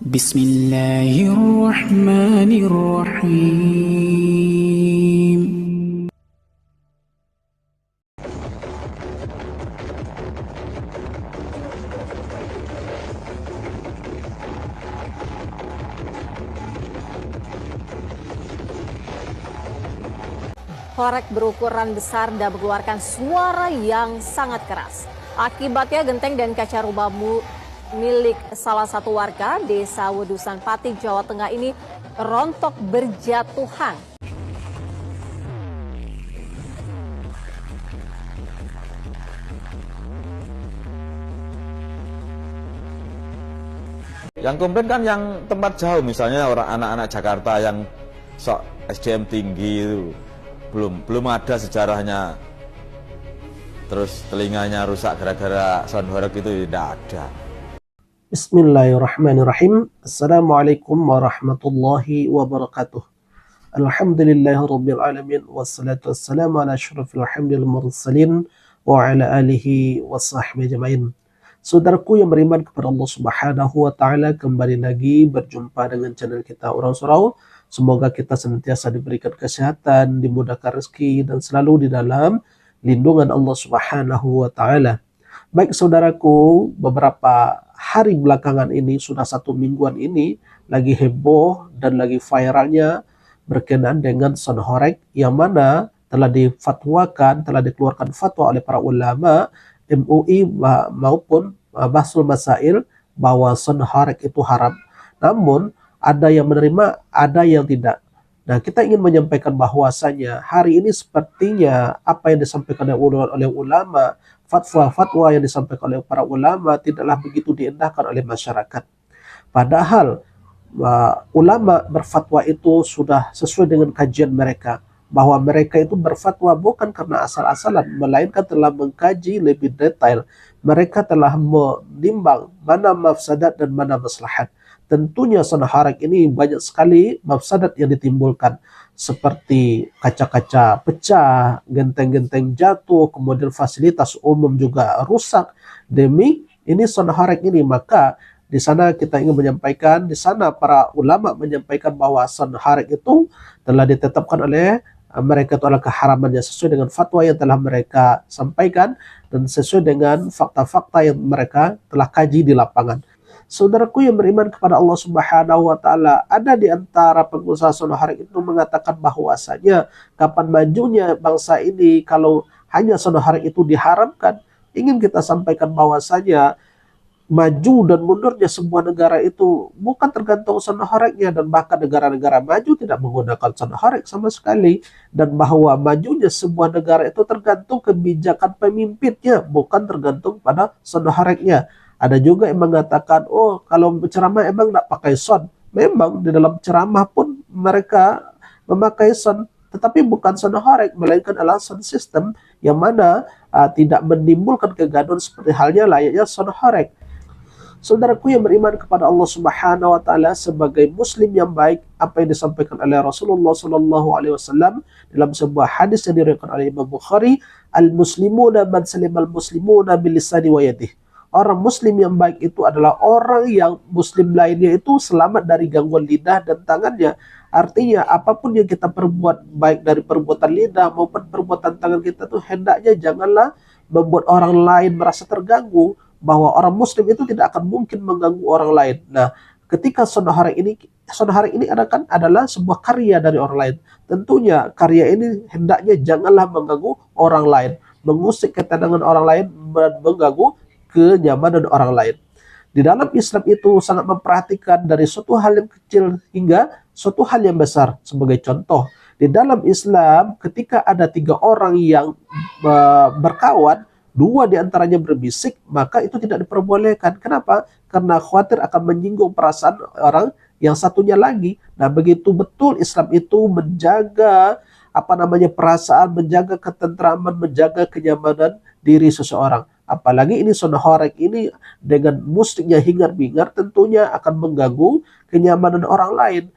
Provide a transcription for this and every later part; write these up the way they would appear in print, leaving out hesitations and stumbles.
Bismillahirrahmanirrahim. Korek berukuran besar dan mengeluarkan suara yang sangat keras. Akibatnya genteng dan kaca rumah milik salah satu warga Desa Wedusan Pati, Jawa Tengah ini rontok berjatuhan. Yang komplain kan yang tempat jauh, misalnya orang anak-anak Jakarta yang sok SDM tinggi itu belum ada sejarahnya, terus telinganya rusak gara-gara sound horeg itu tidak ada. Bismillahirrahmanirrahim. Assalamualaikum warahmatullahi wabarakatuh. Alhamdulillahirabbil alamin wassalatu wassalamu ala asyrafil hamdil mursalin wa ala alihi washabbihi ajmain. Saudaraku yang beriman kepada Allah Subhanahu wa taala, kembali lagi berjumpa dengan channel kita Orang Surau. Semoga kita senantiasa diberikan kesehatan, dimudahkan rezeki, dan selalu di dalam lindungan Allah Subhanahu wa taala. Baik saudaraku, beberapa hari belakangan ini, sudah 1 mingguan ini, lagi heboh dan lagi viralnya berkenaan dengan sound horeg, yang mana telah difatwakan, telah dikeluarkan fatwa oleh para ulama MUI maupun Bahsul Masail bahwa sound horeg itu haram. Namun ada yang menerima, ada yang tidak. Nah, kita ingin menyampaikan bahwasanya hari ini sepertinya apa yang disampaikan oleh ulama, fatwa-fatwa yang disampaikan oleh para ulama tidaklah begitu diindahkan oleh masyarakat. Padahal ulama berfatwa itu sudah sesuai dengan kajian mereka, bahwa mereka itu berfatwa bukan karena asal-asalan, melainkan telah mengkaji lebih detail. Mereka telah menimbang mana mafsadat dan mana maslahat. Tentunya sound horeg ini banyak sekali mafsadat yang ditimbulkan, seperti kaca-kaca pecah, genteng-genteng jatuh, kemudian fasilitas umum juga rusak demi ini sound horeg ini. Maka di sana kita ingin menyampaikan, di sana para ulama menyampaikan bahwa sound horeg itu telah ditetapkan oleh mereka itu adalah keharamannya sesuai dengan fatwa yang telah mereka sampaikan dan sesuai dengan fakta-fakta yang mereka telah kaji di lapangan. Saudaraku yang beriman kepada Allah Subhanahu wa taala, ada di antara pengusaha sound horeg itu mengatakan bahwasanya kapan majunya bangsa ini kalau hanya sound horeg itu diharamkan. Ingin kita sampaikan bahwasanya maju dan mundurnya sebuah negara itu bukan tergantung sound horegnya, dan bahkan negara-negara maju tidak menggunakan sound horeg sama sekali, dan bahwa majunya sebuah negara itu tergantung kebijakan pemimpinnya, bukan tergantung pada sound horegnya. Ada juga yang mengatakan, oh kalau ceramah emang tidak pakai sound. Memang di dalam ceramah pun mereka memakai sound, tetapi bukan sound horeg, melainkan adalah sound system yang mana tidak menimbulkan kegaduhan seperti halnya layaknya sound horeg. Saudaraku yang beriman kepada Allah Subhanahu wa taala, sebagai muslim yang baik, apa yang disampaikan oleh Rasulullah SAW dalam sebuah hadis yang diriwayatkan oleh Imam Bukhari, al-muslimuna man salimal muslimuna bil lisani wa yadihi. Orang muslim yang baik itu adalah orang yang muslim lainnya itu selamat dari gangguan lidah dan tangannya. Artinya apapun yang kita perbuat, baik dari perbuatan lidah maupun perbuatan tangan kita tuh hendaknya janganlah membuat orang lain merasa terganggu, bahwa orang muslim itu tidak akan mungkin mengganggu orang lain. Nah, ketika sound horeg ini adalah sebuah karya dari orang lain. Tentunya karya ini hendaknya janganlah mengganggu orang lain, mengusik ketenangan orang lain, mengganggu kenyamanan orang lain. Di dalam Islam itu sangat memperhatikan dari suatu hal yang kecil hingga suatu hal yang besar. Sebagai contoh, di dalam Islam ketika ada 3 orang yang berkawan, 2 diantaranya berbisik, maka itu tidak diperbolehkan. Kenapa? Karena khawatir akan menyinggung perasaan orang yang satunya lagi. Nah, begitu betul Islam itu menjaga perasaan, menjaga ketentraman, menjaga kenyamanan diri seseorang. Apalagi ini sound horeg ini dengan musiknya hingar-bingar tentunya akan mengganggu kenyamanan orang lain.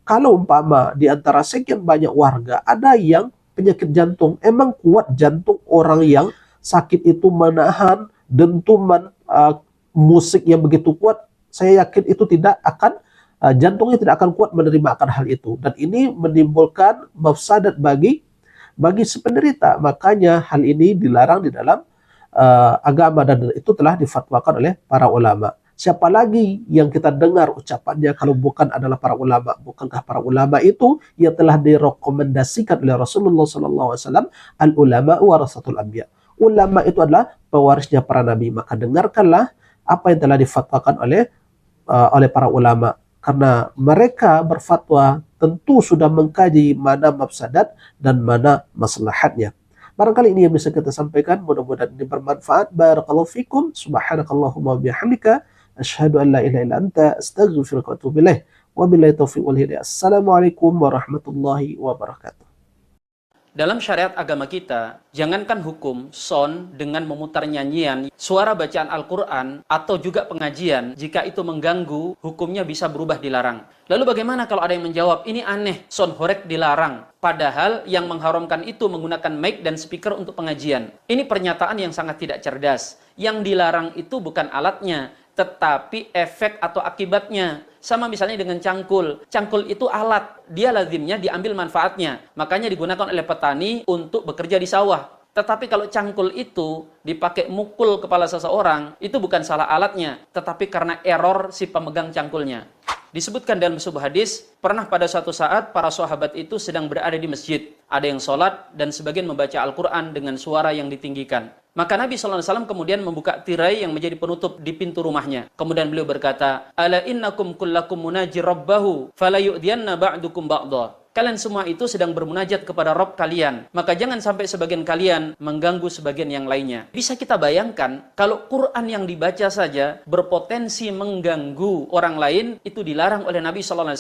Kalau umpama di antara sekian banyak warga ada yang penyakit jantung, emang kuat jantung orang yang sakit itu menahan dentuman musik yang begitu kuat saya yakin itu tidak akan jantungnya tidak akan kuat menerima akan hal itu, dan ini menimbulkan mafsadat bagi si penderita. Makanya hal ini dilarang di dalam agama, dan itu telah difatwakan oleh para ulama. Siapa lagi yang kita dengar ucapannya kalau bukan adalah para ulama? Bukankah para ulama itu yang telah direkomendasikan oleh Rasulullah SAW, al ulama warasatul anbiya. Ulama itu adalah pewarisnya para nabi. Maka dengarkanlah apa yang telah difatwakan oleh para ulama, karena mereka berfatwa tentu sudah mengkaji mana mafsadat dan mana maslahatnya. Barangkali ini yang bisa kita sampaikan, mudah-mudahan ini bermanfaat. Barakallahu fikum, subhanakallahumma bihamdika, asyhadu an la ilaha illa anta, astaghfiruka wa atubu ilaik. Wabillahi taufiq wal hidayah. Assalamualaikum warahmatullahi wabarakatuh. Dalam syariat agama kita, jangankan hukum son dengan memutar nyanyian, suara bacaan Al-Quran, atau juga pengajian, jika itu mengganggu, hukumnya bisa berubah dilarang. Lalu bagaimana kalau ada yang menjawab, ini aneh, son horek dilarang. Padahal yang mengharamkan itu menggunakan mic dan speaker untuk pengajian. Ini pernyataan yang sangat tidak cerdas. Yang dilarang itu bukan alatnya, tetapi efek atau akibatnya. Sama misalnya dengan cangkul. Cangkul itu alat, dia lazimnya diambil manfaatnya. Makanya digunakan oleh petani untuk bekerja di sawah. Tetapi kalau cangkul itu dipakai mukul kepala seseorang, itu bukan salah alatnya, tetapi karena error si pemegang cangkulnya. Disebutkan dalam sebuah hadis, pernah pada suatu saat para sahabat itu sedang berada di masjid. Ada yang sholat dan sebagian membaca Al-Quran dengan suara yang ditinggikan. Maka Nabi SAW kemudian membuka tirai yang menjadi penutup di pintu rumahnya. Kemudian beliau berkata, Ala innakum kullakum munajir rabbahu, fala yu'diyanna ba'dukum ba'da. Kalian semua itu sedang bermunajat kepada Rabb kalian. Maka jangan sampai sebagian kalian mengganggu sebagian yang lainnya. Bisa kita bayangkan, kalau Quran yang dibaca saja berpotensi mengganggu orang lain, itu dilarang oleh Nabi SAW.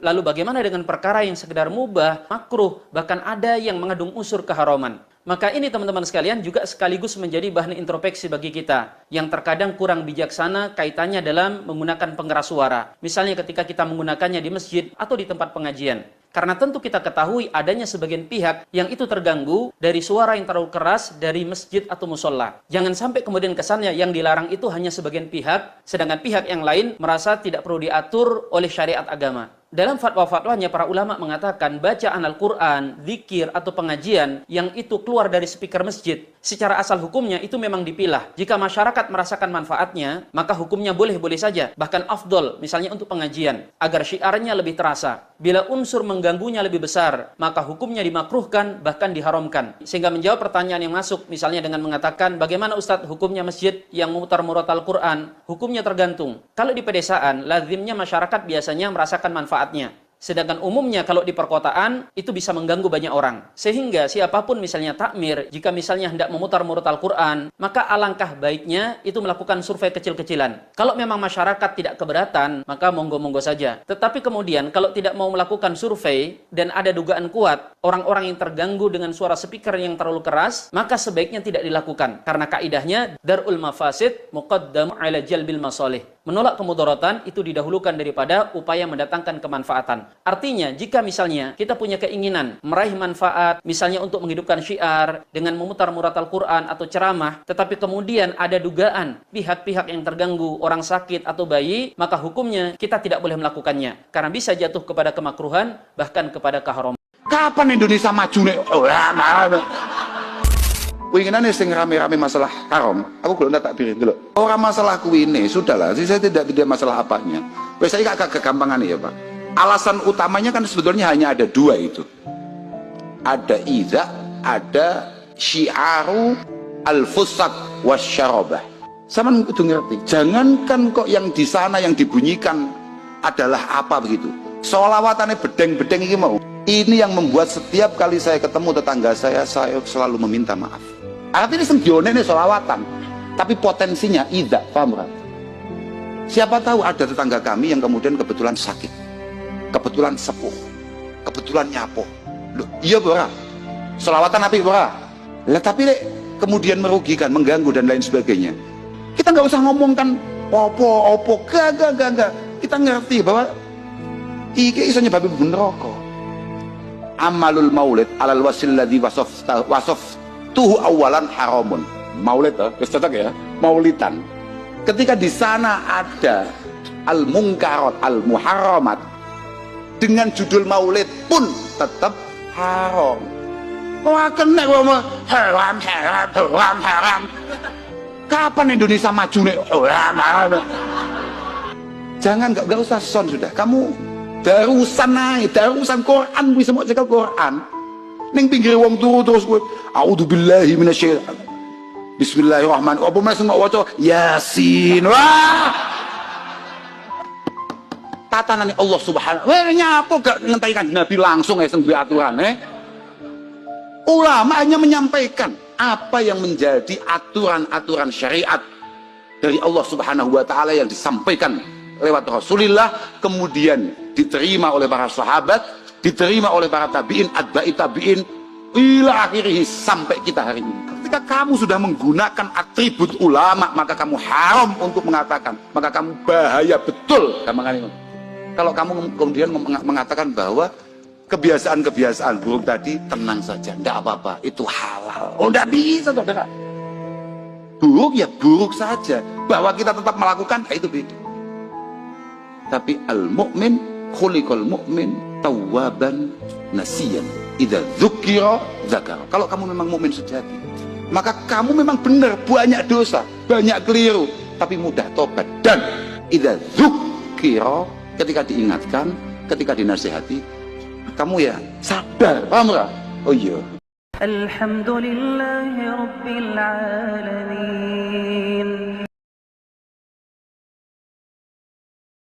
Lalu bagaimana dengan perkara yang sekedar mubah, makruh, bahkan ada yang mengandung unsur keharaman. Maka ini teman-teman sekalian juga sekaligus menjadi bahan introspeksi bagi kita yang terkadang kurang bijaksana kaitannya dalam menggunakan pengeras suara. Misalnya ketika kita menggunakannya di masjid atau di tempat pengajian. Karena tentu kita ketahui adanya sebagian pihak yang itu terganggu dari suara yang terlalu keras dari masjid atau musola. Jangan sampai kemudian kesannya yang dilarang itu hanya sebagian pihak, sedangkan pihak yang lain merasa tidak perlu diatur oleh syariat agama. Dalam fatwa-fatwanya para ulama mengatakan bacaan Al-Quran, zikir atau pengajian yang itu keluar dari speaker masjid, secara asal hukumnya itu memang dipilah. Jika masyarakat merasakan manfaatnya, maka hukumnya boleh-boleh saja, bahkan afdol, misalnya untuk pengajian, agar syiarnya lebih terasa. Bila unsur mengganggunya lebih besar, maka hukumnya dimakruhkan, bahkan diharamkan. Sehingga menjawab pertanyaan yang masuk, misalnya dengan mengatakan, bagaimana Ustadz hukumnya masjid yang memutar-murat Al-Quran? Hukumnya tergantung. Kalau di pedesaan, lazimnya masyarakat biasanya merasakan manfaatnya. Sedangkan umumnya kalau di perkotaan, itu bisa mengganggu banyak orang. Sehingga siapapun misalnya takmir, jika misalnya hendak memutar-murat Al-Quran, maka alangkah baiknya itu melakukan survei kecil-kecilan. Kalau memang masyarakat tidak keberatan, maka monggo-monggo saja. Tetapi kemudian kalau tidak mau melakukan survei, dan ada dugaan kuat, orang-orang yang terganggu dengan suara speaker yang terlalu keras, maka sebaiknya tidak dilakukan. Karena kaidahnya, dar'ul mafasid muqaddamu ala jalbil masalih. Menolak kemudaratan itu didahulukan daripada upaya mendatangkan kemanfaatan. Artinya, jika misalnya kita punya keinginan meraih manfaat, misalnya untuk menghidupkan syiar dengan memutar-murat Al-Quran atau ceramah, tetapi kemudian ada dugaan pihak-pihak yang terganggu, orang sakit atau bayi, maka hukumnya kita tidak boleh melakukannya. Karena bisa jatuh kepada kemakruhan, bahkan kepada keharaman. Kapan Indonesia maju nih? Winginane sing rame-rame masalah haram, aku belum tak piring dulu. Orang masalah kuine, sudahlah, saya tidak masalah apanya. Wes saya agak kegampangan ya Pak. Alasan utamanya kan sebetulnya hanya ada dua itu. Ada idza, ada syiaru al-fusaq wasyarabah. Sama kudu ngerti. Jangankan kok yang di sana yang dibunyikan adalah apa begitu. Sholawatane bedeng-bedeng ini mau. Ini yang membuat setiap kali saya ketemu tetangga saya selalu meminta maaf. Artinya senggione ini sholawatan, tapi potensinya tidak, paham kan? Siapa tahu ada tetangga kami yang kemudian kebetulan sakit, kebetulan sepuh, kebetulan nyapo. Loh, iya bora, sholawatan api bora. Lah tapi kemudian merugikan, mengganggu dan lain sebagainya. Kita nggak usah ngomongkan opo, gak. Kita ngerti bahwa iki iso nyebabi neraka. Amalul maulid alal wasil ladzi wasaftuhu awalan haramun. Maulid wis cocok ya, maulidan. Ketika di sana ada al-munkarat, al-muharramat, dengan judul maulid pun tetap haram. Wah, kena haram, haram, haram, haram. Kapan Indonesia maju nih? Haram, haram. Jangan, gak usah son sudah. Kamu darusan naik, darusan Quran, bisa mau cekal Quran. Neng pinggir wong turu terus gue, a'udzubillahi minasyaitan. Bismillahirrahmanirrahim. Apa mas mau waca Yasin? Wah. Tatanane Allah Subhanahu. Wah, nyapa gak ngentaikan Nabi langsung sing duwe aturan Ulama hanya menyampaikan apa yang menjadi aturan-aturan syariat dari Allah Subhanahu wa taala yang disampaikan lewat Rasulullah, kemudian diterima oleh para sahabat, diterima oleh para tabi'in, atba'i tabi'in, ila akhirih sampai kita hari ini. Ketika kamu sudah menggunakan atribut ulama, maka kamu haram untuk mengatakan, maka kamu bahaya betul. Kalau kamu kemudian mengatakan bahwa kebiasaan-kebiasaan buruk tadi, tenang saja, tidak apa-apa, itu halal. Oh, tidak bisa, saudara. Buruk ya buruk saja. Bahwa kita tetap melakukan, itu beda. Tapi al-mu'min, khuliqal mu'min tawwaban nasiyan, idza dzukira dzakara. Kalau kamu memang mukmin sejati, maka kamu memang benar banyak dosa, banyak keliru, tapi mudah tobat. Dan idza dzukira, ketika diingatkan, ketika dinasihati, kamu ya sadar, paham enggak? Oh iya. Alhamdulillahi rabbil alamin.